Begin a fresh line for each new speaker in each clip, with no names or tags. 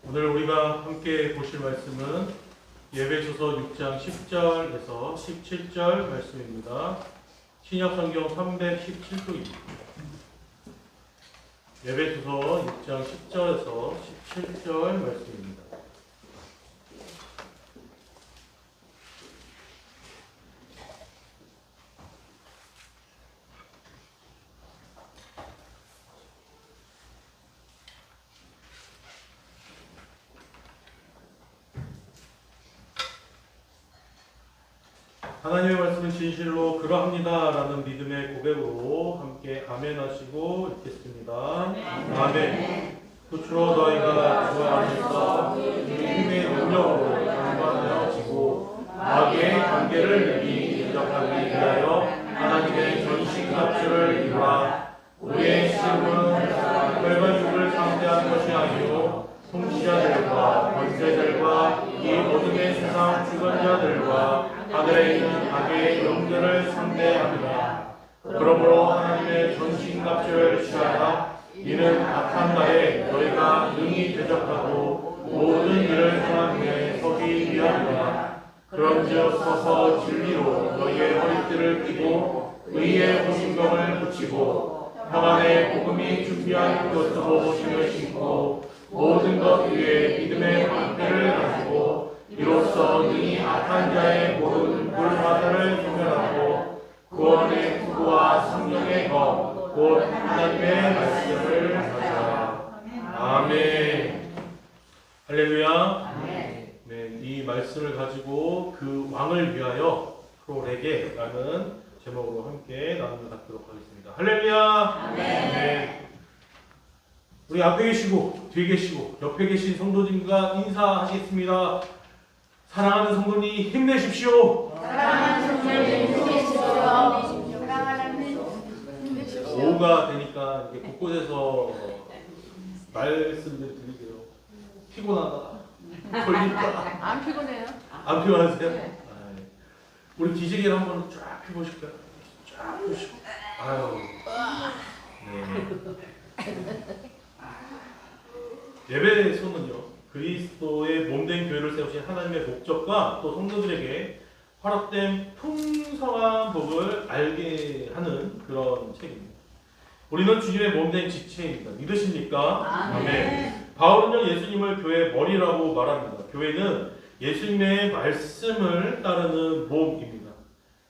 오늘 우리가 함께 보실 말씀은 예배소서 6장 10절에서 17절 말씀입니다. 신약성경 317쪽입니다. 예배소서 6장 10절에서 17절 말씀입니다. 하나님의 말씀은 진실로 그러합니다 라는 믿음의 고백으로 함께 아멘 하시고 읽겠습니다. 아멘. 끝으로 너희가 그 안에서 믿음의 능력으로 강건하여지고 악의 관계를 능히 대적하기 위하여 하나님의 전신갑주를 이루라. 우리의 시험은 혈과 육을 상대한 것이 아니요 통치자들과 권세들과 이 어둠의 세상 주관자들과 하늘에 있는 악의 영들을 상대합니다. 그러므로 하나님의 전신갑주를 취하라. 이는 악한 날에 너희가 능히 대적하고 모든 일을 행하기에 서기 위함이다. 그런즉 서서 진리로 너희의 허리띠를 띠고 의의 호심경을 붙이고 평안의 복음이 준비한 것으로 신을 신고 모든 것 위에 믿음의 방패를 가지고 이로써 능히 악한 자의 모든 불화살을 소멸하고 구원의 구구와 성령의 검, 곧 하나님의 말씀을 가져라. 아멘. 할렐루야. 네, 이 말씀을 가지고 그 왕을 위하여 프로레게라는 제목으로 함께 나누며 갖도록 하겠습니다. 할렐루야. 네. 우리 앞에 계시고 뒤에 계시고 옆에 계신 성도님과 인사하시겠습니다. 사랑하는 성도님 힘내십시오.
사랑하는 성도님 힘내십시오.
오후가 되니까 이렇게 곳곳에서 말씀들 드리게요. 피곤하다, 걸린다.
안 피곤해요?
안 피곤하세요? 네. 우리 기지개를 한번 쫙 펴보실까요? 쫙 펴시고. 아유. 네. 예배소는요. 그리스도의 몸된 교회를 세우신 하나님의 목적과 또 성도들에게 허락된 풍성한 복을 알게 하는 그런 책입니다. 우리는 주님의 몸된 지체입니다. 믿으십니까? 아멘. 바울은요 예수님을 교회의 머리라고 말합니다. 교회는 예수님의 말씀을 따르는 몸입니다.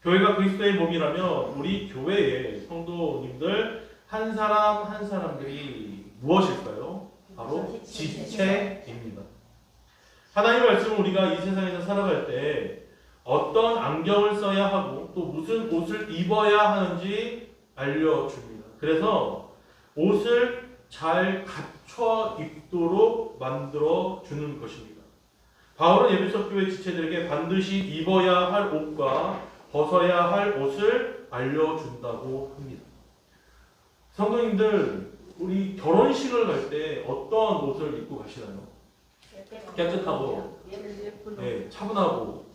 교회가 그리스도의 몸이라면 우리 교회의 성도님들 한 사람 한 사람들이 무엇일까요? 바로 지체입니다. 하나님의 말씀은 우리가 이 세상에서 살아갈 때 어떤 안경을 써야 하고 또 무슨 옷을 입어야 하는지 알려줍니다. 그래서 옷을 잘 갖춰 입도록 만들어 주는 것입니다. 바울은 에베소 교회 지체들에게 반드시 입어야 할 옷과 벗어야 할 옷을 알려준다고 합니다. 성도님들, 우리 결혼식을 갈 때 어떤 옷을 입고 가시나요? 깨끗하고, 네, 차분하고,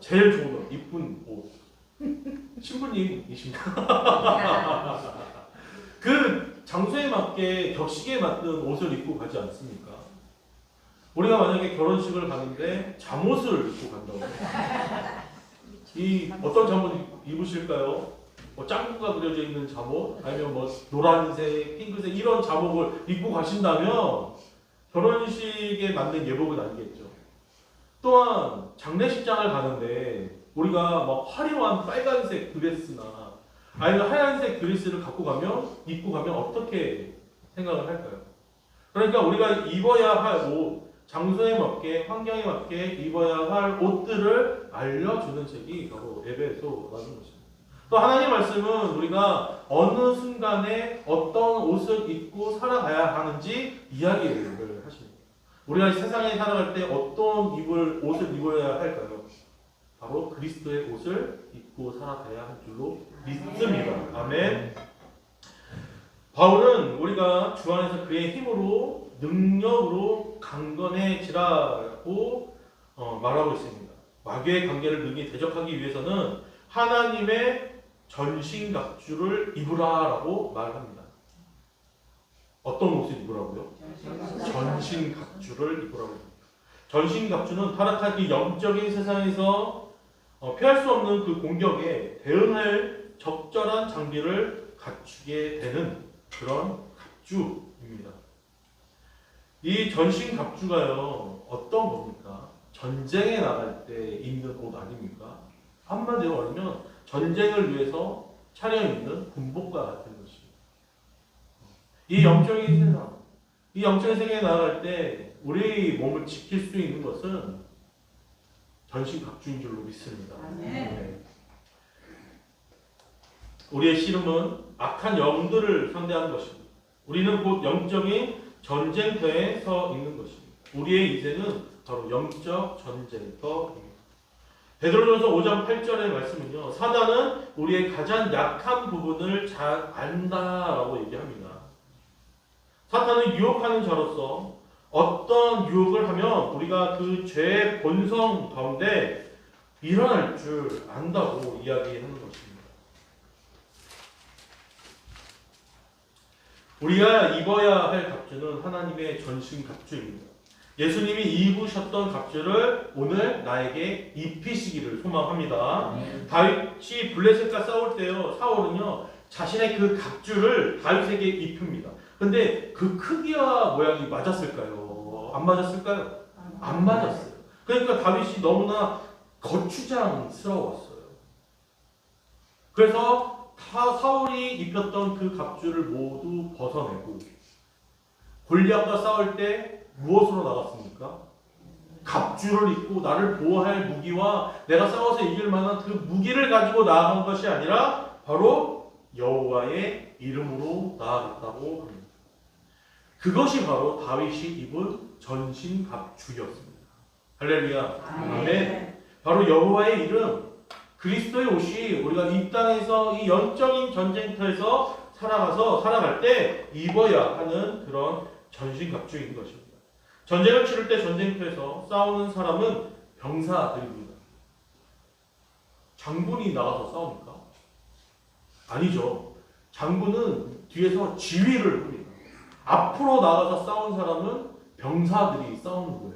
제일 좋은 옷, 이쁜 옷. 신부님이십니다. 그 장소에 맞게 격식에 맞는 옷을 입고 가지 않습니까? 우리가 만약에 결혼식을 가는데 잠옷을 입고 간다고. 이 어떤 잠옷 입으실까요? 뭐 짱구가 그려져 있는 잠옷, 아니면 뭐 노란색, 핑크색 이런 잠옷을 입고 가신다면 결혼식에 맞는 예복은 아니겠죠. 또한 장례식장을 가는데 우리가 막 화려한 빨간색 드레스나 아니면 하얀색 드레스를 입고 가면 어떻게 생각을 할까요? 그러니까 우리가 입어야 할 옷, 장소에 맞게, 환경에 맞게 입어야 할 옷들을 알려주는 책이 바로 에베소라는 것입니다. 또 하나님의 말씀은 우리가 어느 순간에 어떤 옷을 입고 살아가야 하는지 이야기를 하십니다. 우리가 이 세상에 살아갈 때 어떤 옷을 입어야 할까요? 바로 그리스도의 옷을 입고 살아가야 할 줄로 믿습니다. 아멘. 바울은 우리가 주 안에서 그의 힘으로 능력으로 강건해지라고 말하고 있습니다. 마귀의 관계를 능히 대적하기 위해서는 하나님의 전신갑주를 입으라라고 말합니다. 어떤 옷을 입으라고요? 전신갑주를 입으라고 합니다. 전신갑주는 타락한 이 영적인 세상에서 피할 수 없는 그 공격에 대응할 적절한 장비를 갖추게 되는 그런 갑주입니다. 이 전신갑주가요, 어떤 겁니까? 전쟁에 나갈 때 입는 옷 아닙니까? 한마디로 말하면 전쟁을 위해서 차려입는 군복과 같은 것입니다. 이 영적인 세상, 이 영적인 세계에 나아갈 때 우리 몸을 지킬 수 있는 것은 전신갑주인 줄로 믿습니다. 네. 우리의 씨름은 악한 영들을 상대하는 것입니다. 우리는 곧 영적인 전쟁터에 서 있는 것입니다. 우리의 인생은 바로 영적 전쟁터입니다. 베드로전서 5장 8절의 말씀은요, 사단은 우리의 가장 약한 부분을 잘 안다라고 얘기합니다. 사탄은 유혹하는 자로서 어떤 유혹을 하면 우리가 그 죄의 본성 가운데 일어날 줄 안다고 이야기하는 것입니다. 우리가 입어야 할 갑주는 하나님의 전신 갑주입니다. 예수님이 입으셨던 갑주를 오늘 나에게 입히시기를 소망합니다. 다윗이 블레셋과 싸울 때요, 사울은요 자신의 그 갑주를 다윗에게 입힙니다. 근데 그 크기와 모양이 맞았을까요? 안 맞았을까요? 안 맞았어요. 그러니까 다윗이 너무나 거추장스러웠어요. 그래서 사울이 입혔던 그 갑주를 모두 벗어내고 골리앗과 싸울 때 무엇으로 나갔습니까? 갑주를 입고 나를 보호할 무기와 내가 싸워서 이길 만한 그 무기를 가지고 나아간 것이 아니라 바로 여호와의 이름으로 나아갔다고 합니다. 그것이 바로 다윗이 입은 전신갑주였습니다. 할렐루야. 아멘. 바로 여호와의 이름, 그리스도의 옷이 우리가 이 땅에서 이 영적인 전쟁터에서 살아갈 때 입어야 하는 그런 전신갑주인 것입니다. 전쟁을 치를 때 전쟁터에서 싸우는 사람은 병사들입니다. 장군이 나가서 싸웁니까? 아니죠. 장군은 뒤에서 지휘를 합니다. 앞으로 나가서 싸운 사람은 병사들이 싸우는 거예요.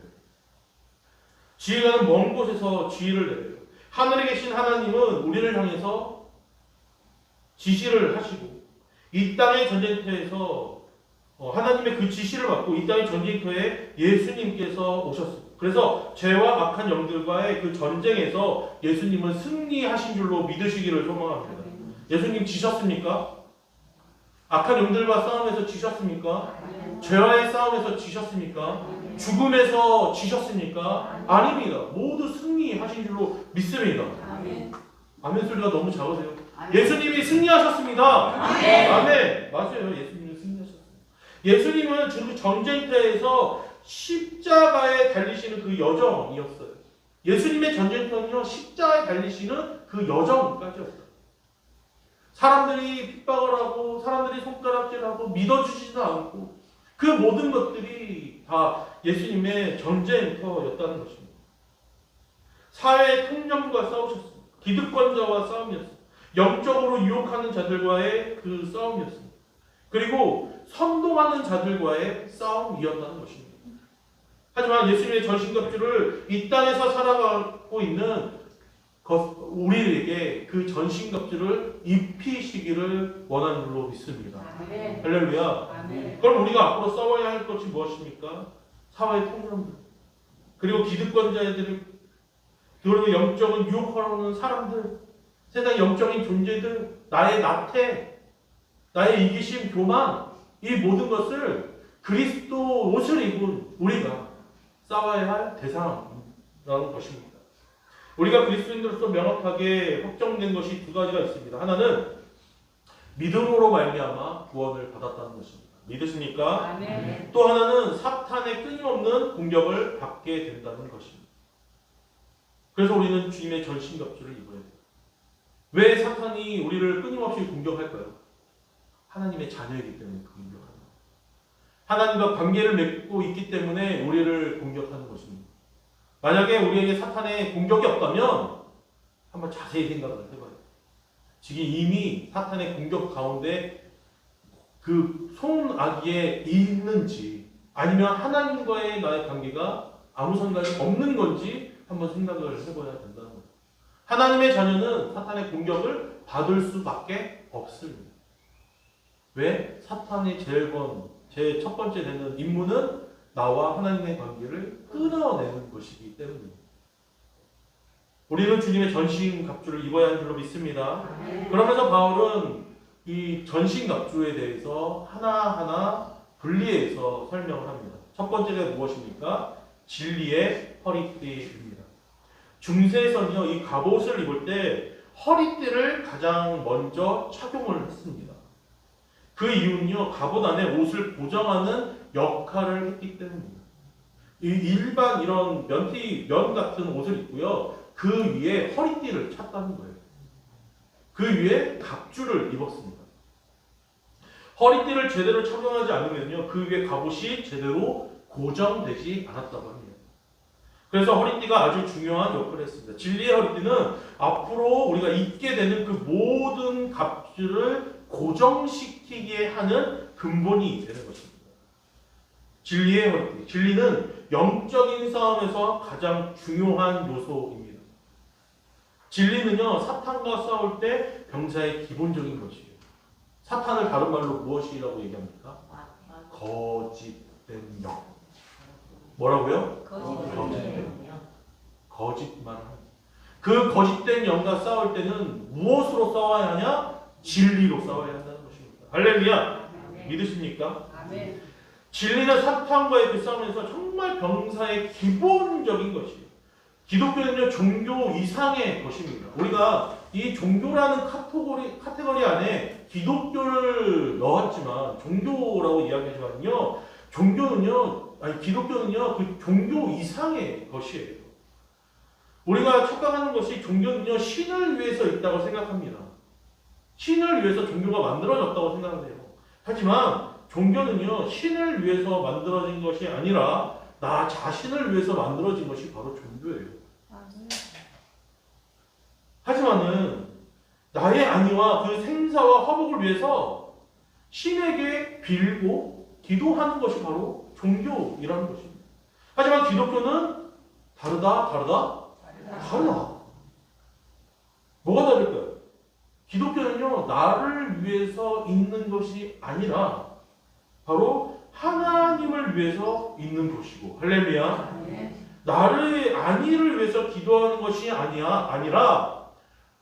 지휘관은 먼 곳에서 지휘를 내려요. 하늘에 계신 하나님은 우리를 향해서 지시를 하시고 이 땅의 전쟁터에서 하나님의 그 지시를 받고 이 땅의 전쟁터에 예수님께서 오셨습니다. 그래서 죄와 악한 영들과의 그 전쟁에서 예수님은 승리하신 줄로 믿으시기를 소망합니다. 예수님 지셨습니까? 악한 영들과 싸움에서 지셨습니까? 죄와의 싸움에서 지셨습니까? 죽음에서 지셨습니까? 아닙니다. 모두 승리하신 줄로 믿습니다. 아멘 소리가 너무 작으세요. 예수님이 승리하셨습니다. 아멘. 맞아요. 예수님은 승리하셨습니다. 예수님은 그 전쟁터에서 십자가에 달리시는 그 여정이었어요. 예수님의 전쟁터는요, 십자가에 달리시는 그 여정까지였어요. 사람들이 핍박을 하고 사람들이 손가락질하고 믿어주지도 않고 그 모든 것들이 다 예수님의 전쟁터였다는 것입니다. 사회의 통념과 싸우셨습니다. 기득권자와 싸움이었습니다. 영적으로 유혹하는 자들과의 그 싸움이었습니다. 그리고 선동하는 자들과의 싸움이었다는 것입니다. 하지만 예수님의 전신갑주를 이 땅에서 살아가고 있는 우리에게 그 전신갑주를 입히시기를 원하는 줄로 믿습니다. 할렐루야. 그럼 우리가 앞으로 싸워야 할 것이 무엇입니까? 사회의 통념들, 그리고 기득권자들, 그리고 영적인 유혹하는 사람들, 세상 영적인 존재들, 나의 나태, 나의 이기심, 교만, 이 모든 것을 그리스도 옷을 입은 우리가 싸워야 할 대상이라는 것입니다. 우리가 그리스도인으로서 명확하게 확정된 것이 두 가지가 있습니다. 하나는 믿음으로 말미암아 구원을 받았다는 것입니다. 믿으십니까? 아멘. 또 하나는 사탄의 끊임없는 공격을 받게 된다는 것입니다. 그래서 우리는 주님의 전신갑주를 입어야 돼요. 왜 사탄이 우리를 끊임없이 공격할까요? 하나님의 자녀이기 때문에 공격하는 거예요. 하나님과 관계를 맺고 있기 때문에 우리를 공격하는 것입니다. 만약에 우리에게 사탄의 공격이 없다면 한번 자세히 생각을 해봐요. 지금 이미 사탄의 공격 가운데 그 손아귀에 있는지 아니면 하나님과의 나의 관계가 아무 상관이 없는 건지 한번 생각을 해봐야 된다는 거예요. 하나님의 자녀는 사탄의 공격을 받을 수밖에 없습니다. 왜? 사탄이 제 첫 번째 되는 임무는 나와 하나님의 관계를 끊어내는 것이기 때문입니다. 우리는 주님의 전신갑주를 입어야 하는 줄로 믿습니다. 그러면서 바울은 이 전신갑주에 대해서 하나하나 분리해서 설명을 합니다. 첫 번째가 무엇입니까? 진리의 허리띠입니다. 중세에서는요, 이 갑옷을 입을 때 허리띠를 가장 먼저 착용을 했습니다. 그 이유는요, 갑옷 안에 옷을 고정하는 역할을 했기 때문입니다. 일반 이런 면 같은 옷을 입고요, 그 위에 허리띠를 찼다는 거예요. 그 위에 갑주를 입었습니다. 허리띠를 제대로 착용하지 않으면요, 그 위에 갑옷이 제대로 고정되지 않았다고 합니다. 그래서 허리띠가 아주 중요한 역할을 했습니다. 진리의 허리띠는 앞으로 우리가 입게 되는 그 모든 갑주를 고정시키게 하는 근본이 되는 것입니다. 진리의 허리띠. 진리는 영적인 싸움에서 가장 중요한 요소입니다. 진리는요, 사탄과 싸울 때 병사의 기본적인 것이에요. 사탄을 다른 말로 무엇이라고 얘기합니까? 거짓된 영. 뭐라고요? 거짓말. 그 거짓된 영과 싸울 때는 무엇으로 싸워야 하냐? 진리로 싸워야 한다는 것입니다. 할렐루야. 믿으십니까? 진리는 사탄과의 그 싸움에서 정말 병사의 기본적인 것이에요. 기독교는요, 종교 이상의 것입니다. 우리가 이 종교라는 카테고리 안에 기독교를 넣었지만, 종교라고 이야기하지만요, 기독교는요, 그 종교 이상의 것이에요. 우리가 착각하는 것이 종교는요, 신을 위해서 있다고 생각합니다. 신을 위해서 종교가 만들어졌다고 생각해요. 하지만 종교는요, 신을 위해서 만들어진 것이 아니라 나 자신을 위해서 만들어진 것이 바로 종교예요. 하지만은 나의 안위와 그 생사와 화복을 위해서 신에게 빌고 기도하는 것이 바로 종교이라는 것입니다. 하지만 기독교는 달라. 뭐가 다를까요? 기독교는요, 나를 위해서 있는 것이 아니라 바로 하나님을 위해서 있는 것이고, 할렐루야. 나의 안위를 위해서 기도하는 것이 아니라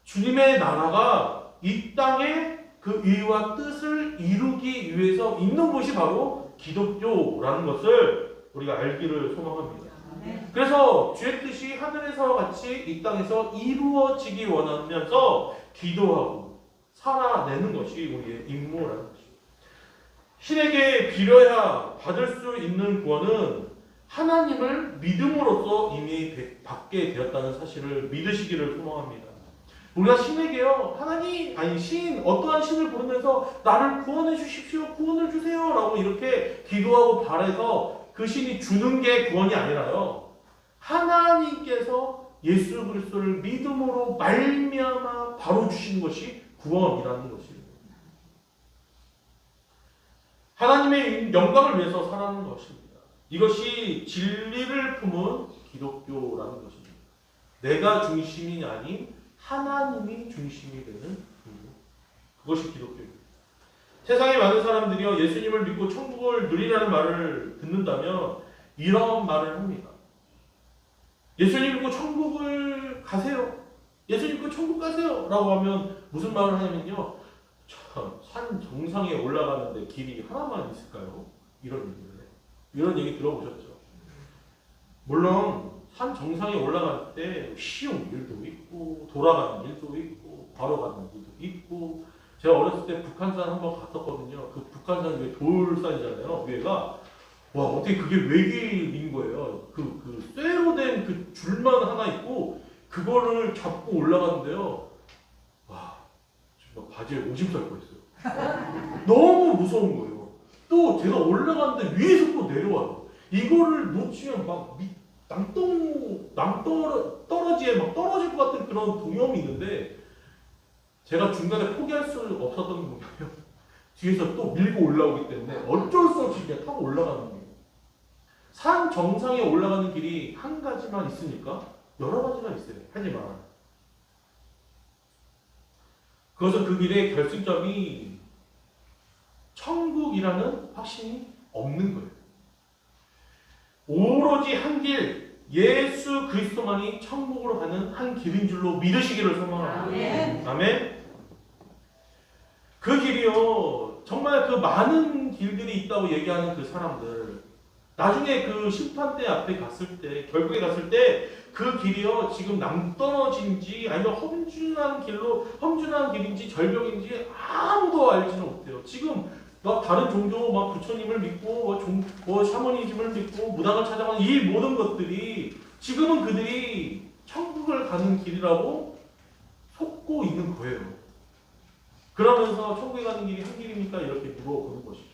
주님의 나라가 이 땅에 그 의와 뜻을 이루기 위해서 있는 것이 바로 기독교라는 것을 우리가 알기를 소망합니다. 그래서 주의 뜻이 하늘에서와 같이 이 땅에서 이루어지기 원하면서 기도하고 살아내는 것이 우리의 임무라는 것입니다. 신에게 빌어야 받을 수 있는 구원은 하나님을 믿음으로써 이미 받게 되었다는 사실을 믿으시기를 소망합니다. 우리가 신에게요, 어떠한 신을 부르면서 나를 구원해 주십시오, 구원을 주세요 라고 이렇게 기도하고 바라서 그 신이 주는 게 구원이 아니라요, 하나님께서 예수 그리스도를 믿음으로 말미암아 바로 주시는 것이 구원이라는 것입니다. 하나님의 영광을 위해서 살아가는 것입니다. 이것이 진리를 품은 기독교라는 것입니다. 내가 중심이 아닌 하나님이 중심이 되는 종교. 그것이 기독교입니다. 세상에 많은 사람들이요, 예수님을 믿고 천국을 누리라는 말을 듣는다면 이런 말을 합니다. 예수님 믿고 천국을 가세요. 예수님 믿고 천국 가세요. 라고 하면 무슨 말을 하냐면요, 산 정상에 올라가는데 길이 하나만 있을까요? 이런 얘기를 해요. 이런 얘기 들어보셨죠? 물론 산 정상에 올라갈 때 쉬운 일도 있고 돌아가는 일도 있고 바로 가는 일도 있고, 제가 어렸을 때 북한산 한번 갔었거든요. 그 북한산 위에 돌산이잖아요. 위에가 와, 어떻게 그게 외길인 거예요. 그 쇠로 된 그 줄만 하나 있고 그거를 잡고 올라가는데요. 와, 정말 바지에 오줌 쌀 뻔했어요. 너무 무서운 거예요. 또 제가 올라가는데 위에서 또 내려와요. 이거를 놓치면 막 떨어지에 막 떨어질 것 같은 그런 두려움이 있는데, 제가 중간에 포기할 수 없었던 게 뭐냐면 뒤에서 또 밀고 올라오기 때문에 어쩔 수 없이 그냥 타고 올라가는 거예요. 산 정상에 올라가는 길이 한 가지만 있으니까 여러 가지가 있어요. 하지만 그것은 그 길의 결승점이 천국이라는 확신이 없는 거예요. 오로지 한 길, 예수 그리스도만이 천국으로 가는 한 길인 줄로 믿으시기를 소망합니다. 아멘. 그 길이요, 정말 그 많은 길들이 있다고 얘기하는 그 사람들, 나중에 그 심판대 앞에 갔을 때, 결국에 갔을 때 그 길이요, 지금 낭떠러진지 아니면 험준한 길인지 절벽인지 아무도 알지는 못해요. 지금 막 다른 종교, 막 부처님을 믿고, 샤머니즘을 믿고, 무당을 찾아가는 이 모든 것들이 지금은 그들이 천국을 가는 길이라고 속고 있는 거예요. 그러면서 천국에 가는 길이 한 길입니까? 이렇게 물어보는 것이죠.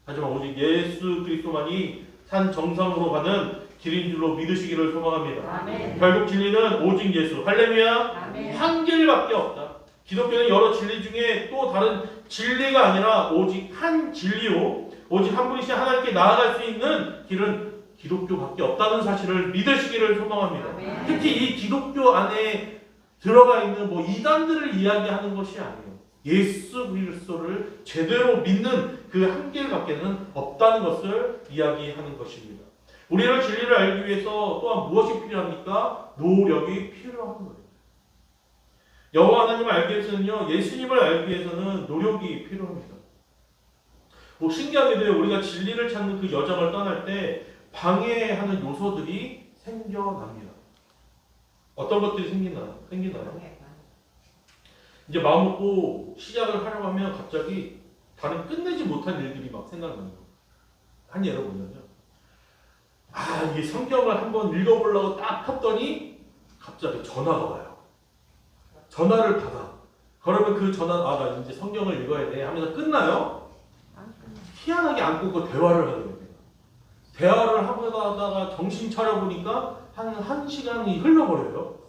하지만 오직 예수 그리스도만이 산 정상으로 가는 길인 줄로 믿으시기를 소망합니다.
아멘.
결국 진리는 오직 예수. 할렐루야.
아멘.
한 길밖에 없다. 기독교는 여러 진리 중에 또 다른 진리가 아니라 오직 한 진리요, 오직 한 분이신 하나님께 나아갈 수 있는 길은 기독교밖에 없다는 사실을 믿으시기를 소망합니다.
아멘.
특히 이 기독교 안에 들어가 있는 뭐 이단들을 이야기하는 것이 아니에요. 예수 그리스도를 제대로 믿는 그 한길밖에는 없다는 것을 이야기하는 것입니다. 우리는 진리를 알기 위해서 또한 무엇이 필요합니까? 노력이 필요한 거예요. 여호와 하나님을 알기 위해서는요, 예수님을 알기 위해서는 노력이 필요합니다. 뭐 신기하게도 우리가 진리를 찾는 그 여정을 떠날 때 방해하는 요소들이 생겨납니다. 어떤 것들이 생기나요? 이제 마음 먹고 시작을 하려고 하면 갑자기 다른 끝내지 못한 일들이 막 생각나는 거예요. 한 예를 보면요. 이 성경을 한번 읽어보려고 딱 폈더니 갑자기 전화가 와요. 전화를 받아. 그러면 그 전화, 나 이제 성경을 읽어야 돼 하면서 끝나요? 희한하게 안 끊고 대화를 하게 됩니다. 대화를 하다가 정신 차려보니까 한 시간이 흘러버려요.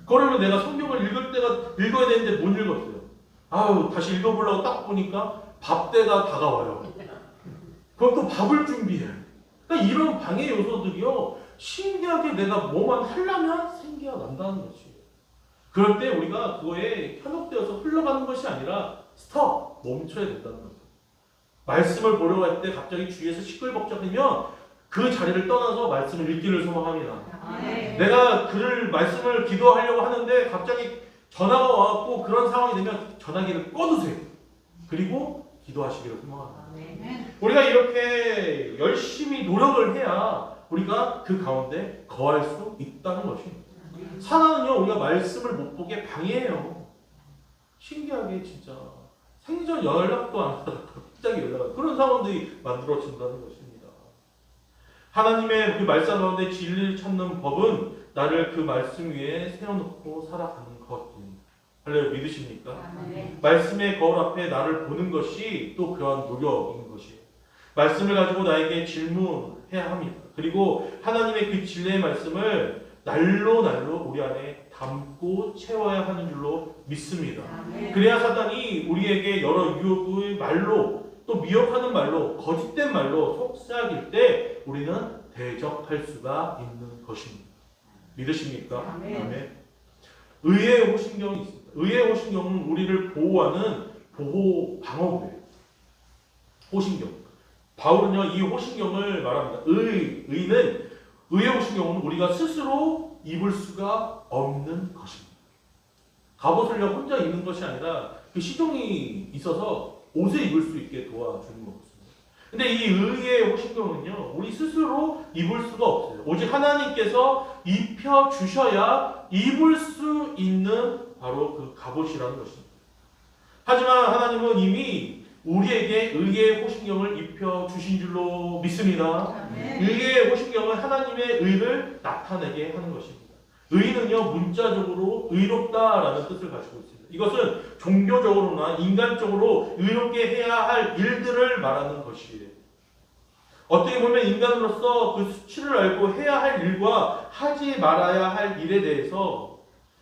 그러면 내가 성경을 읽어야 되는데 못 읽었어요. 다시 읽어보려고 딱 보니까 밥 때가 다가와요. 그럼 또 밥을 준비해. 그러니까 이런 방해 요소들이요, 신기하게 내가 뭐만 하려면 생겨난다는 것이에요. 그럴 때 우리가 그거에 현혹되어서 흘러가는 것이 아니라 스톱! 멈춰야 된다는 거죠. 말씀을 보려고 할 때 갑자기 주위에서 시끌벅적하면 그 자리를 떠나서 말씀을 읽기를 소망합니다. 내가 말씀을 기도하려고 하는데 갑자기 전화가 와갖고 그런 상황이 되면 전화기를 꺼두세요. 그리고 기도하시기를 소망합니다. 우리가 이렇게 열심히 노력을 해야 우리가 그 가운데 거할 수 있다는 것입니다. 사단은요, 우리가 말씀을 못 보게 방해해요. 신기하게 진짜 생전 연락도 안 하다가 갑자기 연락을, 그런 상황들이 만들어진다는 것입니다. 하나님의 그 말씀 가운데 진리를 찾는 법은 나를 그 말씀 위에 세워놓고 살아가는 것입니다. 할렐루야, 믿으십니까? 말씀의 거울 앞에 나를 보는 것이 또 그러한 노력인 것이에요. 말씀을 가지고 나에게 질문해야 합니다. 그리고 하나님의 그 진리의 말씀을 날로 우리 안에 담고 채워야 하는 줄로 믿습니다. 그래야 사단이 우리에게 여러 유혹의 말로, 또 미혹하는 말로, 거짓된 말로 속삭일 때 우리는 대적할 수가 있는 것입니다. 믿으십니까? 아멘. 의의 호신경이 있습니다. 의의 호신경은 우리를 보호하는 방어구예요. 호신경. 바울은요, 이 호신경을 말합니다. 의의 호신경은 우리가 스스로 입을 수가 없는 것입니다. 갑옷을 혼자 입는 것이 아니라 그 시종이 있어서 옷을 입을 수 있게 도와주는 것입니다. 근데 이 의의 호신경은요, 우리 스스로 입을 수가 없어요. 오직 하나님께서 입혀주셔야 입을 수 있는 바로 그 갑옷이라는 것입니다. 하지만 하나님은 이미 우리에게 의의 호신경을 입혀주신 줄로 믿습니다. 의의 호신경은 하나님의 의를 나타내게 하는 것입니다. 의는요, 문자적으로 의롭다라는 뜻을 가지고 있습니다. 이것은 종교적으로나 인간적으로 의롭게 해야 할 일들을 말하는 것이에요. 어떻게 보면 인간으로서 그 수치를 알고 해야 할 일과 하지 말아야 할 일에 대해서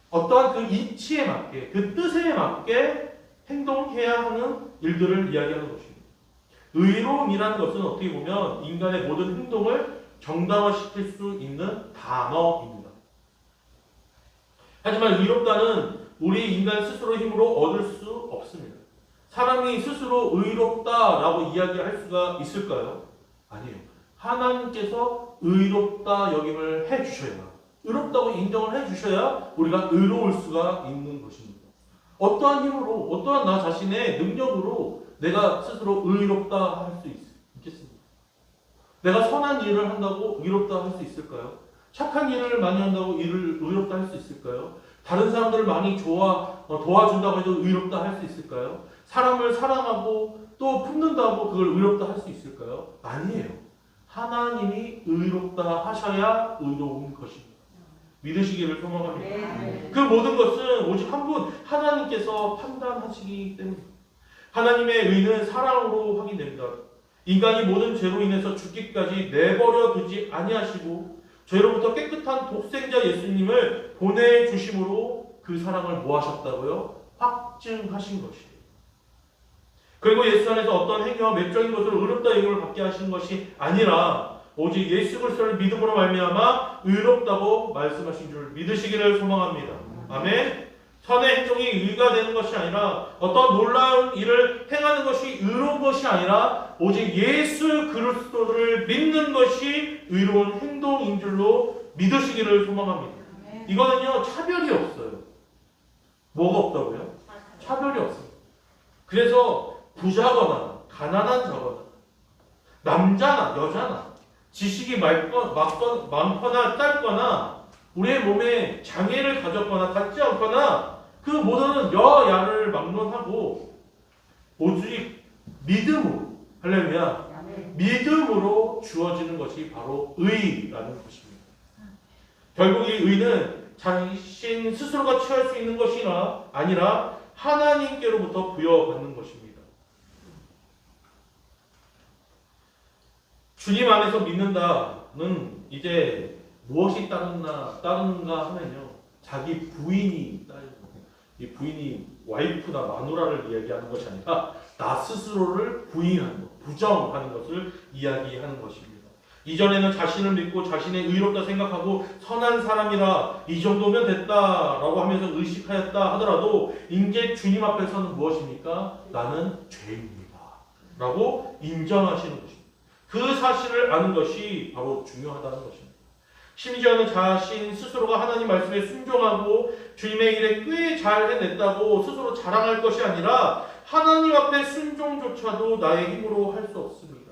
어떠한 그 이치에 맞게, 그 뜻에 맞게 행동해야 하는 일들을 이야기하는 것입니다. 의로움이라는 것은 어떻게 보면 인간의 모든 행동을 정당화시킬 수 있는 단어입니다. 하지만 의롭다는 우리 인간 스스로 힘으로 얻을 수 없습니다. 사람이 스스로 의롭다라고 이야기할 수가 있을까요? 아니에요. 하나님께서 의롭다 여김을 해주셔야, 의롭다고 인정을 해주셔야 우리가 의로울 수가 있는 것입니다. 어떠한 힘으로, 어떠한 나 자신의 능력으로 내가 스스로 의롭다 할 수 있겠습니까? 내가 선한 일을 한다고 의롭다 할 수 있을까요? 착한 일을 많이 한다고 일을 의롭다 할 수 있을까요? 다른 사람들을 많이 도와준다고 해도 의롭다 할 수 있을까요? 사람을 사랑하고 또 품는다고 그걸 의롭다 할 수 있을까요? 아니에요. 하나님이 의롭다 하셔야 의로운 것입니다. 믿으시기를 소망합니다. 그 모든 것은 오직 한 분 하나님께서 판단하시기 때문입니다. 하나님의 의는 사랑으로 확인됩니다. 인간이 모든 죄로 인해서 죽기까지 내버려 두지 아니하시고 죄로부터 깨끗한 독생자 예수님을 보내주심으로 그 사랑을 뭐 하셨다고요? 확증하신 것이에요. 그리고 예수 안에서 어떤 행위와 외적인 것으로 의롭다 여김을 받게 하시는 것이 아니라 오직 예수 그리스도를 믿음으로 말미암아 의롭다고 말씀하신 줄 믿으시기를 소망합니다. 아멘. 선의 행동이 의가 되는 것이 아니라 어떤 놀라운 일을 행하는 것이 의로운 것이 아니라 오직 예수 그리스도를 믿는 것이 의로운 행동인 줄로 믿으시기를 소망합니다. 이거는요 차별이 없어요. 뭐가 없다고요? 차별이 없어요. 그래서 부자거나 가난한 자거나 남자나 여자나 지식이 많거나 짧거나 우리의 몸에 장애를 가졌거나 갖지 않거나 그 모든 여야를 막론하고 오직 믿음으로, 할렐루야, 믿음으로 주어지는 것이 바로 의라는 것입니다. 결국 이 의는 자신 스스로가 취할 수 있는 것이 아니라 하나님께로부터 부여받는 것입니다. 주님 안에서 믿는다는 이제 무엇이 따른가 하면요, 자기 부인이 따르는 거예요. 이 부인이 와이프나 마누라를 이야기하는 것이 아니라 나 스스로를 부인하는 것, 부정하는 것을 이야기하는 것입니다. 이전에는 자신을 믿고 자신의 의롭다 생각하고 선한 사람이라 이 정도면 됐다라고 하면서 의식하였다 하더라도 이제 주님 앞에서는 무엇입니까? 나는 죄인입니다 라고 인정하시는 것입니다. 그 사실을 아는 것이 바로 중요하다는 것입니다. 심지어는 자신 스스로가 하나님 말씀에 순종하고 주님의 일에 꽤 잘 해냈다고 스스로 자랑할 것이 아니라 하나님 앞에 순종조차도 나의 힘으로 할 수 없습니다.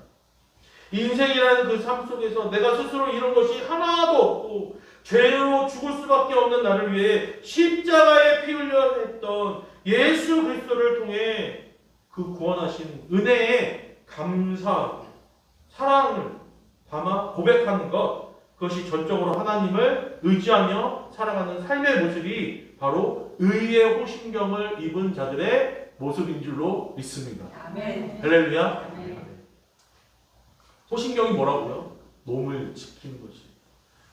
인생이라는 그 삶 속에서 내가 스스로 이룬 것이 하나도 없고 죄로 죽을 수밖에 없는 나를 위해 십자가에 피 흘려 했던 예수 그리스도를 통해 그 구원하신 은혜에 감사하고 사랑을 담아 고백하는 것, 그것이 전적으로 하나님을 의지하며 살아가는 삶의 모습이 바로 의의 호심경을 입은 자들의 모습인 줄로 믿습니다. 아멘. 할렐루야. 아멘. 호심경이 뭐라고요? 몸을 지키는 것이.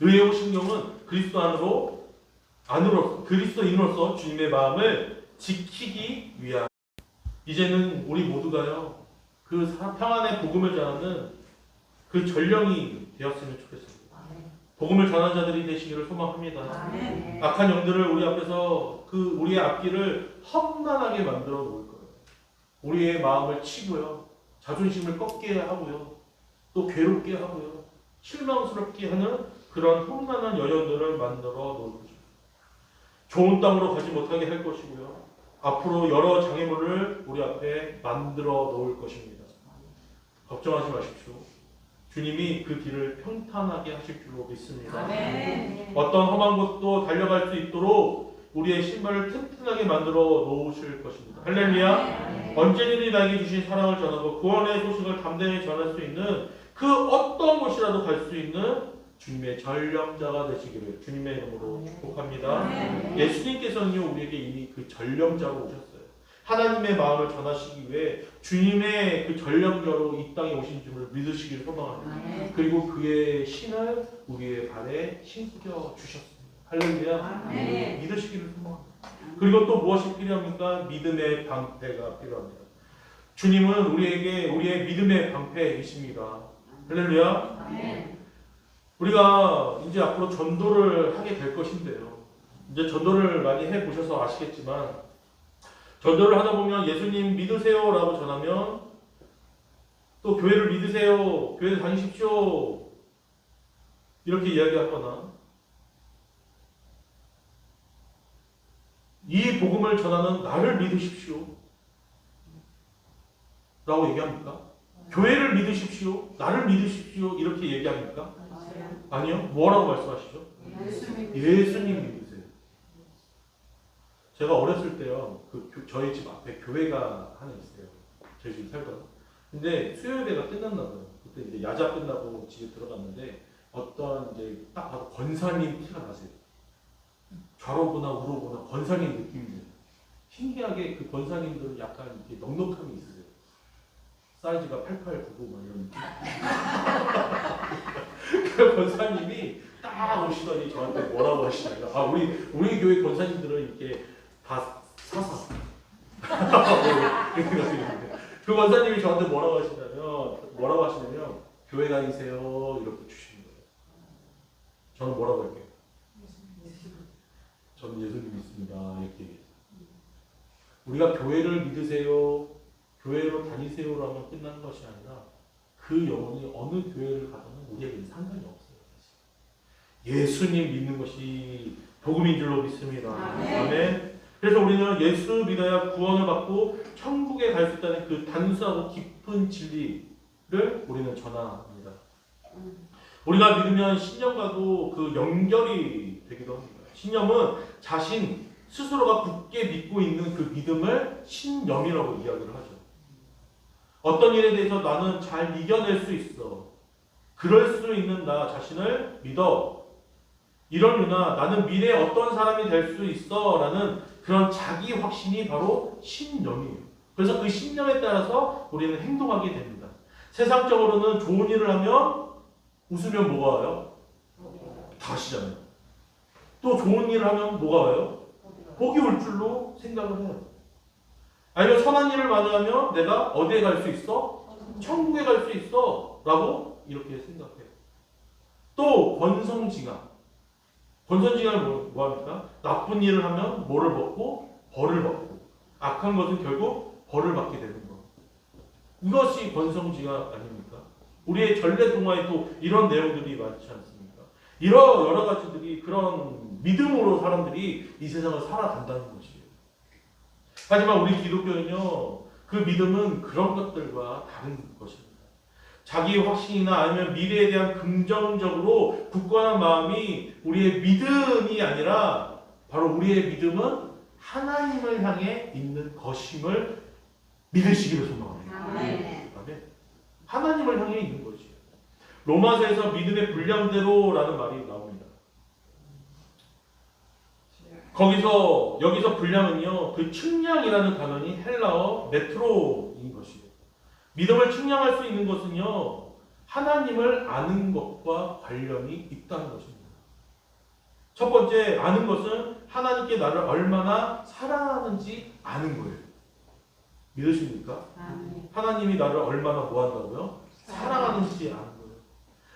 의의 호심경은 그리스도인으로서 주님의 마음을 지키기 위한. 이제는 우리 모두가요, 그 평안의 복음을 전하는 그 전령이 되었으면 좋겠습니다. 복음을 전한 자들이 되시기를 소망합니다. 아멘. 악한 영들을 우리 앞에서 우리의 앞길을 험난하게 만들어 놓을 거예요. 우리의 마음을 치고요, 자존심을 꺾게 하고요, 또 괴롭게 하고요, 실망스럽게 하는 그런 험난한 여전들을 만들어 놓을 것입니다. 좋은 땅으로 가지 못하게 할 것이고요, 앞으로 여러 장애물을 우리 앞에 만들어 놓을 것입니다. 걱정하지 마십시오. 주님이 그 길을 평탄하게 하실 줄로 믿습니다. 아멘. 어떤 험한 곳도 달려갈 수 있도록 우리의 신발을 튼튼하게 만들어 놓으실 것입니다. 할렐루야. 아멘. 언제든지 나에게 주신 사랑을 전하고 구원의 소식을 담대히 전할 수 있는 그 어떤 곳이라도 갈 수 있는 주님의 전령자가 되시기를 주님의 이름으로 축복합니다. 아멘. 예수님께서는요, 우리에게 이미 그 전령자로 오셨어요. 하나님의 마음을 전하시기 위해 주님의 그 전령자로 이 땅에 오신 줄을 믿으시기를 소망합니다. 아멘. 그리고 그의 신을 우리의 발에 신겨 주셨습니다. 할렐루야. 믿으시기를 소망합니다. 그리고 또 무엇이 필요합니까? 믿음의 방패가 필요합니다. 주님은 우리에게 우리의 믿음의 방패이십니다. 할렐루야.
아멘.
우리가 이제 앞으로 전도를 하게 될 것인데요. 이제 전도를 많이 해보셔서 아시겠지만 전도를 하다 보면 예수님 믿으세요라고 전하면 또 교회를 믿으세요, 교회 다니십시오 이렇게 이야기하거나 이 복음을 전하는 나를 믿으십시오 라고 얘기합니까? 교회를 믿으십시오, 나를 믿으십시오 이렇게 얘기합니까? 아니요. 뭐라고 말씀하시죠? 예수님 믿으세요. 제가 어렸을 때요, 저희 집 앞에 교회가 하나 있어요. 저희 집 살던. 근데 수요예배가 끝났나 봐요. 그때 이제 야자 끝나고 집에 들어갔는데 어떤 이제 딱 봐도 권사님 티가 나세요. 좌로보나 우로보나 권사님 느낌이 나요. 신기하게 그 권사님들은 약간 이렇게 넉넉함이 있으세요. 사이즈가 8899 막 이런 느낌. 그 권사님이 딱 오시더니 저한테 뭐라고 하시냐면, 아 우리 교회 권사님들은 이렇게 다 사사. 그 권사님이 저한테 뭐라고 하시냐면 교회 다니세요 이렇게 주시는 거예요. 저는 뭐라고 할게요? 저는 예수님 믿습니다 이렇게 얘기해요. 우리가 교회를 믿으세요, 교회로 다니세요라면 끝나는 것이 아니라 그 영혼이 어느 교회를 가든 우리에게는 상관이 없어요. 예수님 믿는 것이 복음인 줄로 믿습니다. 아멘. 그래서 우리는 예수 믿어야 구원을 받고 천국에 갈 수 있다는 그 단순하고 깊은 진리를 우리는 전합니다. 우리가 믿으면 신념과도 그 연결이 되기도 합니다. 신념은 자신 스스로가 굳게 믿고 있는 그 믿음을 신념이라고 이야기를 하죠. 어떤 일에 대해서 나는 잘 이겨낼 수 있어, 그럴 수 있는 나 자신을 믿어, 이러느나 나는 미래에 어떤 사람이 될 수 있어 라는 그런 자기 확신이 바로 신념이에요. 그래서 그 신념에 따라서 우리는 행동하게 됩니다. 세상적으로는 좋은 일을 하면 웃으면 뭐가 와요? 다 아시잖아요. 또 좋은 일을 하면 뭐가 와요? 복이 올 줄로 생각을 해요. 아니면 선한 일을 많이 하면 내가 어디에 갈 수 있어? 천국에 갈 수 있어 라고 이렇게 생각해요. 또 권성징악. 권선징악은 뭐합니까? 나쁜 일을 하면 뭐를 받고? 벌을 받고, 악한 것은 결국 벌을 받게 되는 것. 이것이 권성징악 아닙니까? 우리의 전래 동화에도 이런 내용들이 많지 않습니까? 이런 여러 가지들이 그런 믿음으로 사람들이 이 세상을 살아간다는 것이에요. 하지만 우리 기독교는요, 그 믿음은 그런 것들과 다른 것입니다. 자기 확신이나 아니면 미래에 대한 긍정적으로 굳건한 마음이 우리의 믿음이 아니라 바로 우리의 믿음은 하나님을 향해 있는 것임을 믿으시기를 소망합니다. 아멘. 하나님을 향해 있는 것이에요. 로마서에서 믿음의 분량대로라는 말이 나옵니다. 여기서 분량은요, 그 측량이라는 단어는 헬라어 메트로인 것이에요. 믿음을 측량할 수 있는 것은요, 하나님을 아는 것과 관련이 있다는 것입니다. 첫 번째, 아는 것은 하나님께 나를 얼마나 사랑하는지 아는 거예요. 믿으십니까? 하나님이 나를 얼마나 뭐 한다고요? 사랑하는지 아는 거예요.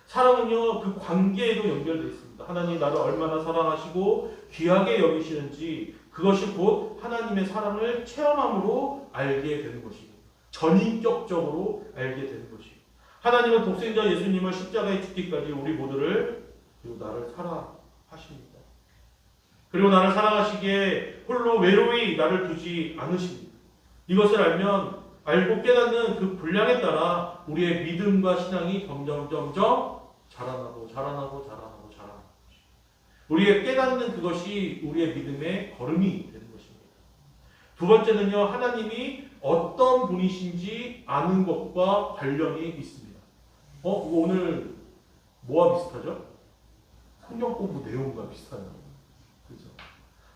사랑은요, 그 관계에도 연결되어 있습니다. 하나님이 나를 얼마나 사랑하시고 귀하게 여기시는지, 그것이 곧 하나님의 사랑을 체험함으로 알게 되는 것입니다. 전인격적으로 알게 되는 것이에요. 하나님은 독생자 예수님을 십자가에 죽기까지 우리 모두를, 그리고 나를 사랑하십니다. 그리고 나를 사랑하시기에 홀로 외로이 나를 두지 않으십니다. 이것을 알고 깨닫는 그 분량에 따라 우리의 믿음과 신앙이 점점 자라나고 우리의 깨닫는 그것이 우리의 믿음의 걸음이 되는 것입니다. 두 번째는요, 하나님이 어떤 분이신지 아는 것과 관련이 있습니다. 이거 오늘 뭐와 비슷하죠? 성경 공부 내용과 비슷하네요. 그렇죠?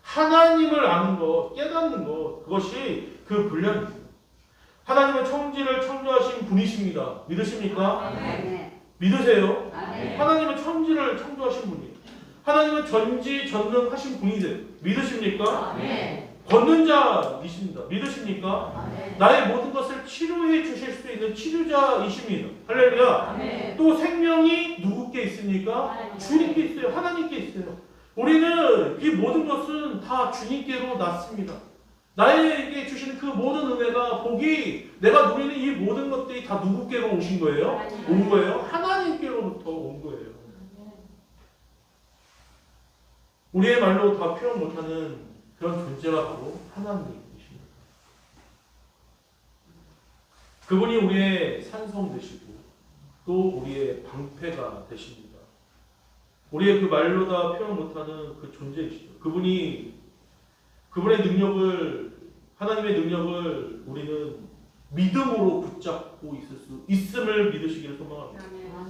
하나님을 아는 것, 깨닫는 것, 그것이 그 분량입니다. 하나님은 천지를 창조하신 분이십니다. 믿으십니까?
네.
믿으세요?
네.
하나님은 천지를 창조하신 분이에요. 하나님은 전지전능하신 분이세요. 믿으십니까?
아멘.
걷는 자이십니다. 믿으십니까?
아멘.
나의 모든 것을 치료해 주실 수 있는 치료자이십니다. 할렐루야.
아멘.
또 생명이 누구께 있습니까? 주님께 있어요. 하나님께 있어요. 우리는 이 모든 것은 다 주님께로 났습니다. 나에게 주시는 그 모든 은혜가 복이 내가 누리는 이 모든 것들이 다 누구께로 오신 거예요? 온 거예요? 하나님께로부터 온 거예요. 우리의 말로 다 표현 못하는 그런 존재가 바로 하나님이십니다. 그분이 우리의 산성 되시고 또 우리의 방패가 되십니다. 우리의 그 말로 다 표현 못하는 그 존재이시죠. 그분의 능력을, 하나님의 능력을 우리는 믿음으로 붙잡고 있을 수 있음을 믿으시기를 소망합니다.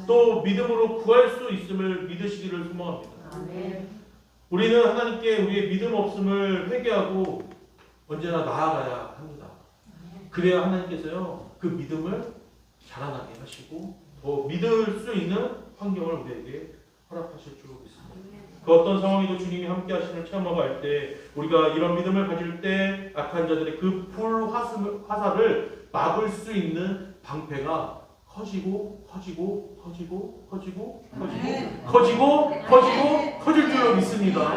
또 믿음으로 구할 수 있음을 믿으시기를 소망합니다.
아멘.
우리는 하나님께 우리의 믿음 없음을 회개하고 언제나 나아가야 합니다. 그래야 하나님께서요 그 믿음을 자라나게 하시고 더 믿을 수 있는 환경을 우리에게 허락하실 줄 믿습니다. 그 어떤 상황에도 주님이 함께 하심을 체험하고 할 때 우리가 이런 믿음을 가질 때 악한 자들의 그 불화살을 막을 수 있는 방패가 커지고 커지고 커지고 커지고 커지고 커지고 커지고 커질 줄로 믿습니다.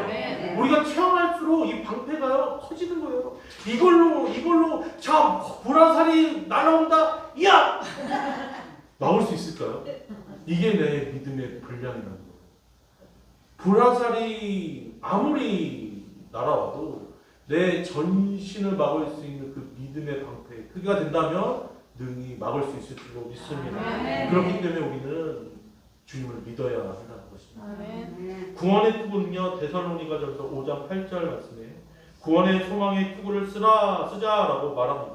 우리가 체험할수록 이 방패가요 커지는 거예요. 이걸로 자 불화살이 날아온다. 야! 막을 수 있을까요? 이게 내 믿음의 분량이라는 거예요. 불화살이 아무리 날아와도 내 전신을 막을 수 있는 그 믿음의 방패 크기가 된다면 능히 막을 수 있을 줄로 믿습니다. 그렇기 때문에 우리는 주님을 믿어야 한다는 것입니다. 구원의 투구는요 데살로니가전서 5장 8절 말씀에 구원의 소망의 투구를 쓰자라고 말합니다.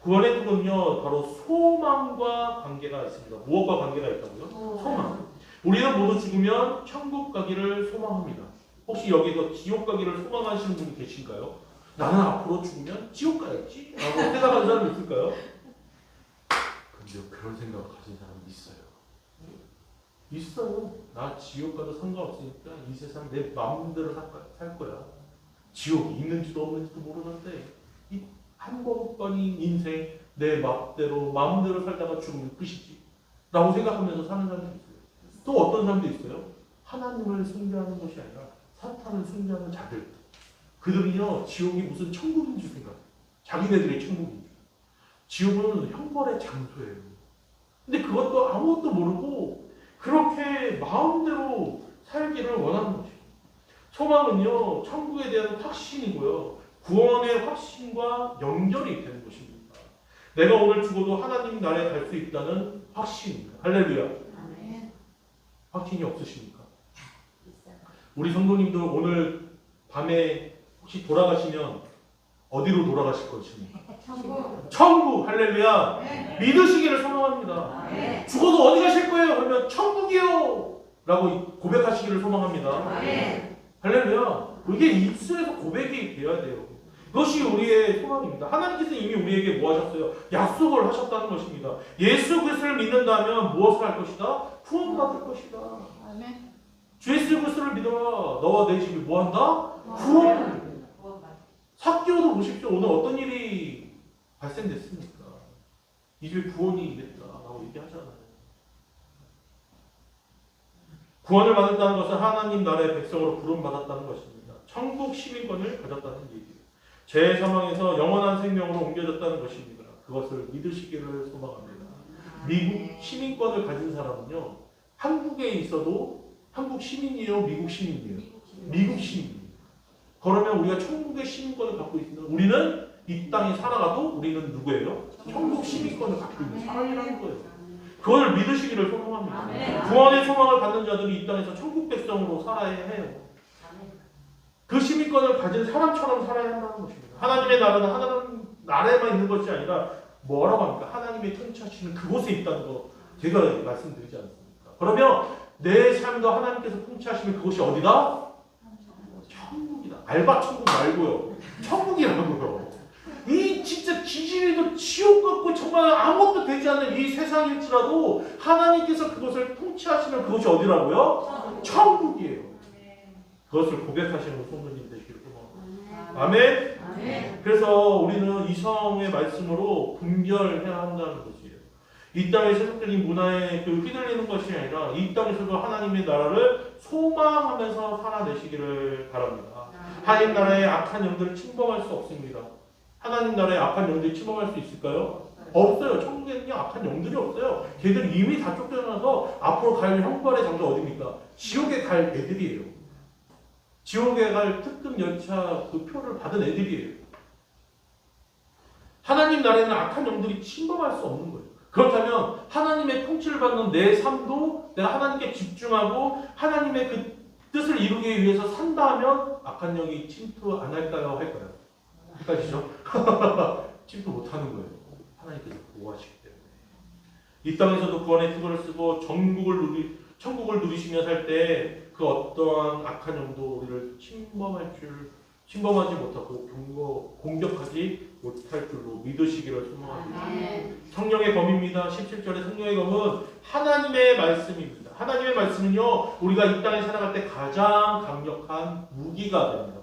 구원의 투구는요 바로 소망과 관계가 있습니다. 무엇과 관계가 있다고요? 소망. 우리는 모두 죽으면 천국 가기를 소망합니다. 혹시 여기서 지옥 가기를 소망하시는 분이 계신가요? 나는 앞으로 죽으면 지옥 가야지 라고 생각하는 사람이 있을까요? 근데 그런 생각 가진 사람이 있어요. 있어요. 나 지옥 가도 상관없으니까 이 세상 내 마음대로 살 거야. 지옥이 있는지도 없는지도 모르는데 이 한 번뿐인 인생 내 마음대로 살다가 죽으면 끝이지 라고 생각하면서 사는 사람도 있어요. 또 어떤 사람도 있어요. 하나님을 숭배하는 것이 아니라 사탄을 숭배하는 자들. 그들은요 지옥이 무슨 천국인 줄 생각해요. 자기네들의 천국인 줄. 지옥은 형벌의 장소예요. 근데 그것도 아무것도 모르고 그렇게 마음대로 살기를 원하는 것이에요. 소망은요 천국에 대한 확신이고요. 구원의 확신과 연결이 되는 것입니다. 내가 오늘 죽어도 하나님 나라에 갈 수 있다는 확신입니다. 할렐루야. 확신이 없으십니까? 우리 성도님들 오늘 밤에 혹시 돌아가시면 어디로 돌아가실 것입니까? 천국. 할렐루야. 믿으시기를 소망합니다. 죽어도 어디 가실 거예요? 그러면 천국이요 라고 고백하시기를 소망합니다. 할렐루야. 그게 입술에서 고백이 되어야 돼요. 그것이 우리의 소망입니다. 하나님께서 이미 우리에게 뭐 하셨어요? 약속을 하셨다는 것입니다. 예수 그리스도를 믿는다면 무엇을 할 것이다? 구원받을 것이다. 주 예수 그리스도를 믿어라. 너와 내 집이 뭐 한다? 구원. 삭개오도 보십시오. 오늘 어떤 일이 발생됐습니까? 이 집에 구원이 있겠다라고 얘기하잖아요. 구원을 받았다는 것은 하나님 나라의 백성으로 부름받았다는 것입니다. 천국 시민권을 가졌다는 얘기예요. 제 사망에서 영원한 생명으로 옮겨졌다는 것입니다. 그것을 믿으시기를 소망합니다. 미국 시민권을 가진 사람은요, 한국에 있어도 한국 시민이에요, 미국 시민이에요? 미국 시민이에요. 그러면 우리가 천국의 시민권을 갖고 있으면 우리는 이 땅에 살아가도 우리는 누구예요? 천국 시민권을 갖고 있는 사람이라는 거예요. 그걸 믿으시기를 소망합니다. 구원의 소망을 갖는 자들이 이 땅에서 천국 백성으로 살아야 해요. 그 시민권을 가진 사람처럼 살아야 한다는 것입니다. 하나님의 나라는 하나님 나라에만 있는 것이 아니라 뭐라고 합니까? 하나님의 통치하시는 그곳에 있다는 거 제가 말씀드리지 않습니까? 그러면 내 삶도 하나님께서 통치하시는 그곳이 어디다? 천국이다. 알바 천국 말고요. 천국이라고요. 이 진짜 지진이도 지옥 같고 정말 아무것도 되지 않는 이 세상일지라도 하나님께서 그것을 통치하시는 그것이 어디라고요? 천국이에요. 그것을 고백하시는 성도님 되시길 소망합니다. 아멘.
아멘.
그래서 우리는 이성의 말씀으로 분별해야 한다는 것이에요. 이 땅의 세속적인 문화에 휘둘리는 것이 아니라 이 땅에서도 하나님의 나라를 소망하면서 살아내시기를 바랍니다. 하나님 나라의 악한 영들을 침범할 수 없습니다. 하나님 나라의 악한 영들이 침범할 수 있을까요? 없어요. 천국에는요 악한 영들이 없어요. 걔들 이미 다 쫓겨나서 앞으로 갈 형벌의 장소 어디입니까? 지옥에 갈 애들이에요. 지옥에 갈 특급 열차 그 표를 받은 애들이에요. 하나님 나라에는 악한 영들이 침범할 수 없는 거예요. 그렇다면 하나님의 통치를 받는 내 삶도 내가 하나님께 집중하고 하나님의 그 뜻을 이루기 위해서 산다 하면 악한 영이 침투 안 할까요? 할까요? 헷갈리죠? 침투 못 하는 거예요. 하나님께서 보호하시기 때문에. 이 땅에서도 구원의 투구를 쓰고 천국을 누리시며 살 때 그 어떠한 악한 영도 우리를 침범하지 못하고 공격하지 못할 줄로 믿으시기를 소망합니다. 성령의 검입니다. 17절의 성령의 검은 하나님의 말씀입니다. 하나님의 말씀은요 우리가 이 땅에 살아갈 때 가장 강력한 무기가 됩니다.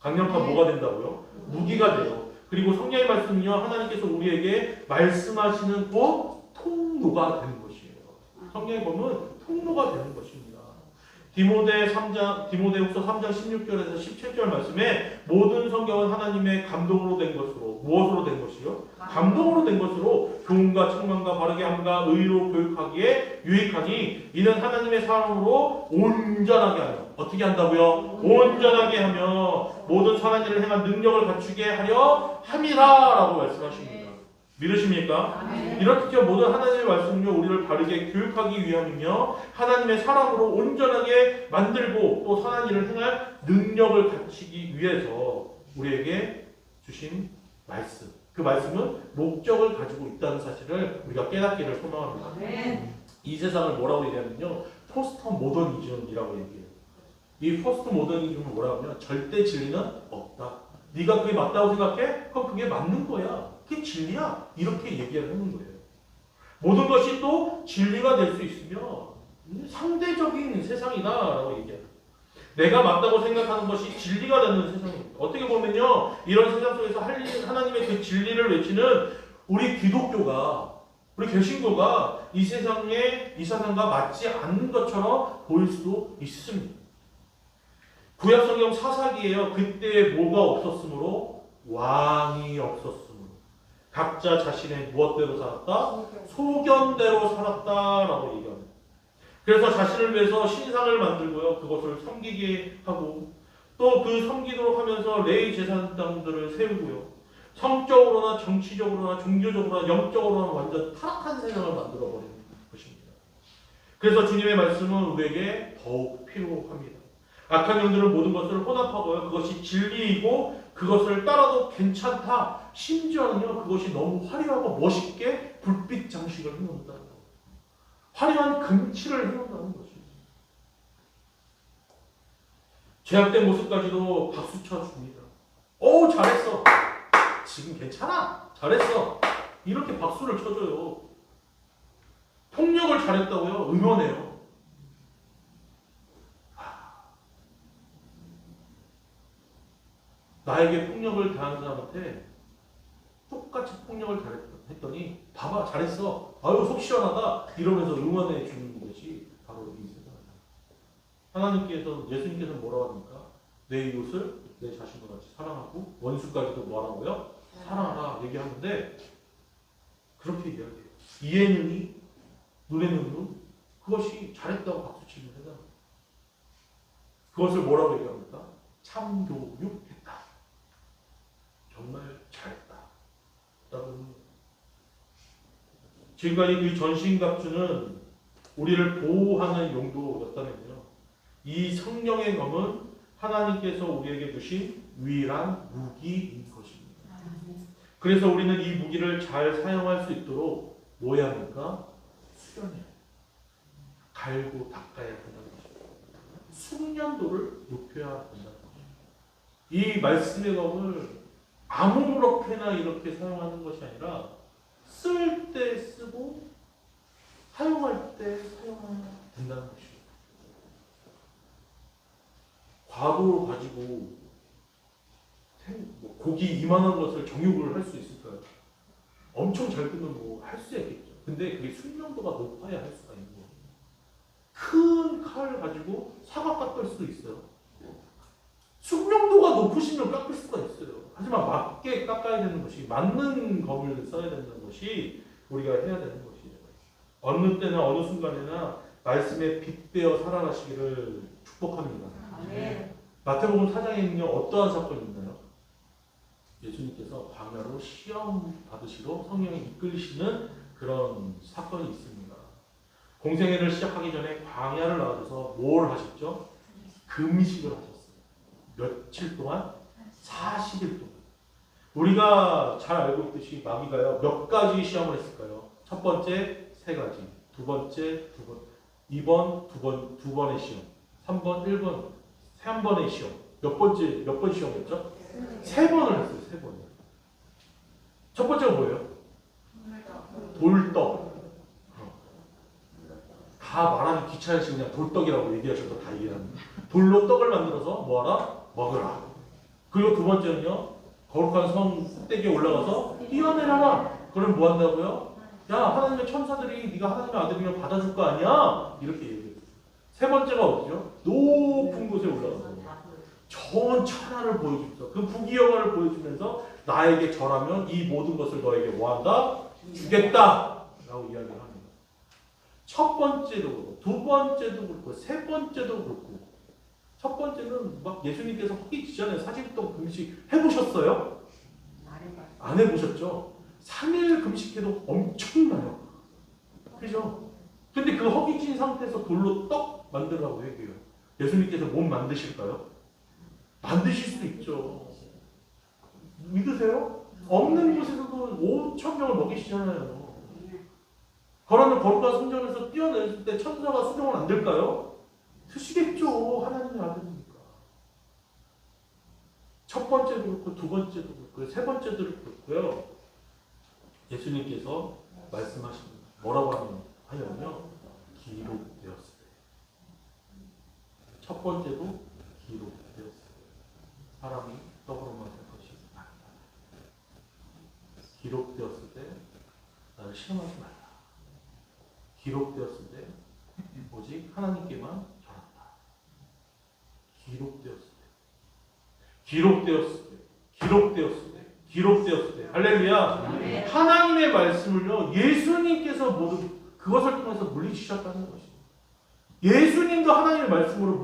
강력한 뭐가 된다고요? 무기가 돼요. 그리고 성령의 말씀은요 하나님께서 우리에게 말씀하시는 통로가 되는 것이에요. 성령의 검은 통로가 되는 것입니다. 디모데후서 3장 16절에서 17절 말씀에 모든 성경은 하나님의 감동으로 된 것으로 무엇으로 된 것이요? 감동으로 된 것으로 교훈과 책망과 바르게 함과 의로 교육하기에 유익하니 이는 하나님의 사람으로 온전하게 하며 어떻게 한다고요? 온전하게 하며 모든 선한 일을 행한 능력을 갖추게 하려 함이라 라고 말씀하십니다. 믿으십니까? 이렇게 모든 하나님의 말씀은요 우리를 바르게 교육하기 위함이며 하나님의 사람으로 온전하게 만들고 또 선한 일을 행할 능력을 갖추기 위해서 우리에게 주신 말씀, 그 말씀은 목적을 가지고 있다는 사실을 우리가 깨닫기를 소망합니다. 이 세상을 뭐라고 얘기하면요 포스트 모더니즘이라고 얘기해요. 이 포스트 모더니즘은 뭐라고 하면 절대 진리는 없다. 네가 그게 맞다고 생각해? 그럼 그게 맞는 거야. 그게 진리야. 이렇게 얘기를 하는 거예요. 모든 것이 또 진리가 될 수 있으면 상대적인 세상이다라고 얘기해요. 내가 맞다고 생각하는 것이 진리가 되는 세상입니다. 어떻게 보면요, 이런 세상 속에서 하나님의 그 진리를 외치는 우리 기독교가, 우리 개신교가 이 세상과 맞지 않는 것처럼 보일 수도 있습니다. 구약성경 사사기예요. 그때 뭐가 없었으므로 왕이 없었으므로 각자 자신의 무엇대로 살았다? 소견대로 살았다라고 얘기합니다. 그래서 자신을 위해서 신상을 만들고요. 그것을 섬기게 하고 또 그 섬기도록 하면서 레위 제사장들을 세우고요. 성적으로나 정치적으로나 종교적으로나 영적으로나 완전 타락한 세상을 만들어버리는 것입니다. 그래서 주님의 말씀은 우리에게 더욱 필요합니다. 악한 영들은 모든 것을 혼합하고요. 그것이 진리이고 그것을 따라도 괜찮다. 심지어는요. 그것이 너무 화려하고 멋있게 불빛 장식을 해놓는다는 것. 화려한 금치를 해놓는다는 것입니다. 죄악된 모습까지도 박수 쳐줍니다. 오 잘했어. 지금 괜찮아. 잘했어. 이렇게 박수를 쳐줘요. 폭력을 잘했다고요. 응원해요. 나에게 폭력을 당한 사람한테 똑같이 폭력을 했더니 봐봐 잘했어. 아유 속 시원하다. 이러면서 응원해 주는 것이 바로 이 세상입니다. 예수님께서 뭐라고 합니까? 내 이웃을 내 자신과 같이 사랑하고 원수까지도 뭐라고요? 사랑하라 얘기하는데 그렇게 이야기해요. 이에 눈이 눈에 눈 그것이 잘했다고 박수치는 세상. 그것을 뭐라고 얘기합니까? 참교육했다. 정말 잘했다. 지금까지 그 전신갑주는 우리를 보호하는 용도였다면요. 이 성령의 검은 하나님께서 우리에게 주신 유일한 무기인 것입니다. 그래서 우리는 이 무기를 잘 사용할 수 있도록 뭐 해야 합니까? 수련해야 갈고 닦아야 된다는 것입니다. 숙련도를 높여야 된다는 것입니다. 이 말씀의 검을 아무렇게나 이렇게 사용하는 것이 아니라 쓸 때 쓰고 사용할 때 사용해야 된다는 것입니다. 과도 가지고 뭐 고기 이만한 것을 정육을 할 수 있을까요? 엄청 잘 끓는 뭐 할 수 있겠죠. 근데 그게 숙련도가 높아야 할 수가 있는 거예요. 큰 칼 가지고 사과 깎을 수도 있어요. 숙련도가 높으시면 깎을 수가 있어요. 하지만 맞게 깎아야 되는 것이, 맞는 검을 써야 되는 것이 우리가 해야 되는 것이에요. 어느 때나 어느 순간에나 말씀에 빗대어 살아가시기를 축복합니다. 마태복음 4장에는요 어떠한 사건이 있나요? 예수님께서 광야로 시험 받으시러 성령에 이끌리시는 그런 사건이 있습니다. 공생애를 시작하기 전에 광야를 나가셔서 뭘 하셨죠? 금식을 하셨어요. 며칠 동안? 40일 동안. 우리가 잘 알고 있듯이 마귀가요 몇 가지 시험을 했을까요? 첫 번째 3가지, 두 번째 2번, 2번 두 번의 시험, 3번 1번 3번의 시험. 몇 번 시험이었죠? 3번을 했어요. 3번. 첫 번째가 뭐예요? 돌떡. 다 말하기 귀찮으시 그냥 돌떡이라고 얘기하셔도 다 이해합니다. 돌로 떡을 만들어서 뭐하라? 먹으라. 그리고 두 번째는요, 거룩한 성 꼭대기에 올라가서 뛰어내려라. 그럼 뭐 한다고요? 야, 하나님의 천사들이 네가 하나님의 아들이면 받아줄 거 아니야? 이렇게 얘기해요. 세 번째가 어디죠? 높은 곳에 올라가서 전 천하를 보여주면서 그 부귀영화를 보여주면서 나에게 절하면 이 모든 것을 너에게 뭐한다? 주겠다! 라고 이야기를 합니다. 첫 번째도 그렇고 두 번째도 그렇고 세 번째도 그렇고 첫 번째는 막 예수님께서 헛기지잖아요. 40일 동안 금식 해보셨어요? 안 해보셨죠? 3일 금식해도 엄청나요. 그죠? 근데 그 허기진 상태에서 돌로 떡 만들라고 얘기해요. 예수님께서 못 만드실까요? 만드실 수도 있죠. 믿으세요? 없는 곳에서도 5,000명을 먹이시잖아요. 그러면 거룩한 성전에서 뛰어냈을 때 천사가 수종을 안 될까요? 드시겠죠. 하나님의 아들이니까. 첫 번째도 그렇고 두 번째도 그렇고 세 번째도 그렇고요. 예수님께서 말씀하십니다. 뭐라고 하냐면요. 기록되었을 때. 첫 번째도 기록되었을 때. 사람이 떡으로만 살 것이 아니다. 기록되었을 때 나를 시험하지 말라. 기록되었을 때 오직 하나님께만 절한다. 기록되었을 때. 기록되었을 때. 기록되었을 때. 기록되었을 때. 할렐루야. 네. 하나님의 말씀을요. 예수님께서 모두 그것을 통해서 물리치셨다는 것입니다. 예수님도 하나님의 말씀으로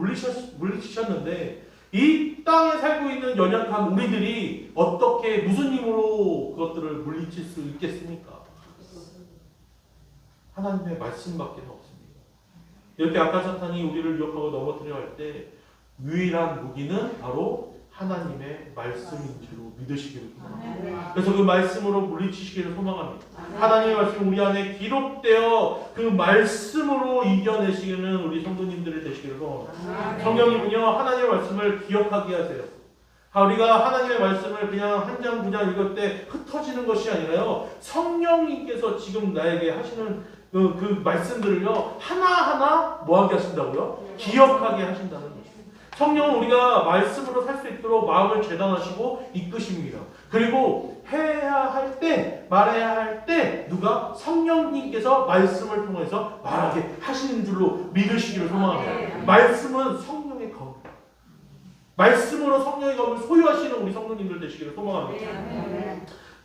물리치셨는데 이 땅에 살고 있는 연약한 우리들이 어떻게 무슨 힘으로 그것들을 물리칠 수 있겠습니까? 하나님의 말씀밖에 없습니다. 이렇게 악한 사탄이 우리를 유혹하고 넘어뜨려 할 때 유일한 무기는 바로 하나님의 말씀인 줄로 믿으시기를 바랍니다. 그래서 그 말씀으로 물리치시기를 소망합니다. 하나님의 말씀이 우리 안에 기록되어 그 말씀으로 이겨내시는 우리 성도님들이 되시기를 소망합니다. 성령님은요 하나님의 말씀을 기억하게 하세요. 우리가 하나님의 말씀을 그냥 한 장 두 장 읽을 때 흩어지는 것이 아니라요 성령님께서 지금 나에게 하시는 그 말씀들을요 하나하나 뭐하게 하신다고요? 기억하게 하신다는 것입니다. 성령은 우리가 말씀으로 살 수 있도록 마음을 재단하시고 이끄십니다. 그리고 해야 할 때, 말해야 할 때 누가 성령님께서 말씀을 통해서 말하게 하시는 줄로 믿으시기를 소망합니다. 말씀은 성령의 검. 말씀으로 성령의 검을 소유하시는 우리 성도님들 되시기를 소망합니다.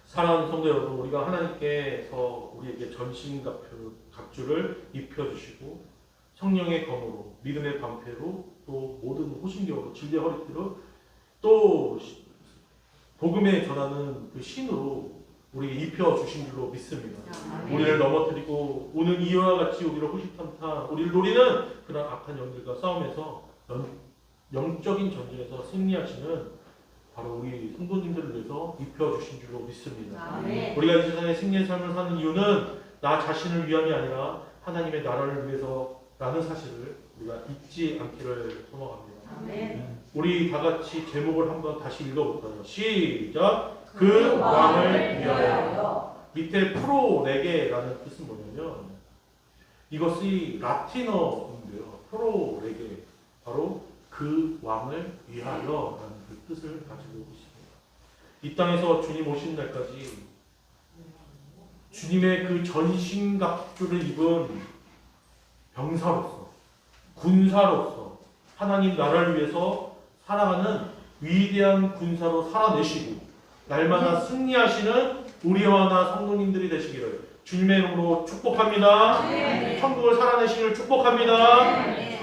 사랑하는 성도 여러분, 우리가 하나님께서 우리에게 전신갑주를 입혀주시고 성령의 검으로 믿음의 방패로 또 모든 호신경으로 진리의 허리띠로 또 복음에 전하는 그 신으로 우리에게 입혀주신 줄로 믿습니다. 우리를 넘어뜨리고 오늘 이와 같이 우리를 호시탐탐 우리를 노리는 그런 악한 영들과 싸움에서 영적인 전쟁에서 승리하시는 바로 우리 성도님들을 위해서 입혀주신 줄로 믿습니다. 우리가 이 세상에 승리의 삶을 사는 이유는 나 자신을 위함이 아니라 하나님의 나라를 위해서라는 사실을 우리가 잊지 않기를 소망합니다. 우리 다 같이 제목을 한번 다시 읽어볼까요? 시작! 그 왕을 위하여. 밑에 프로레게라는 뜻은 뭐냐면 이것이 라틴어인데요. 프로레게 바로 그 왕을 위하여라는 그 뜻을 가지고 있습니다. 이 땅에서 주님 오신 날까지 주님의 그 전신갑주를 입은 병사로서, 군사로서 하나님 나라를 위해서 살아가는 위대한 군사로 살아내시고 날마다 승리하시는 우리와 나 성도님들이 되시기를 주님의 이름으로 축복합니다. 천국을 살아내시기를 축복합니다.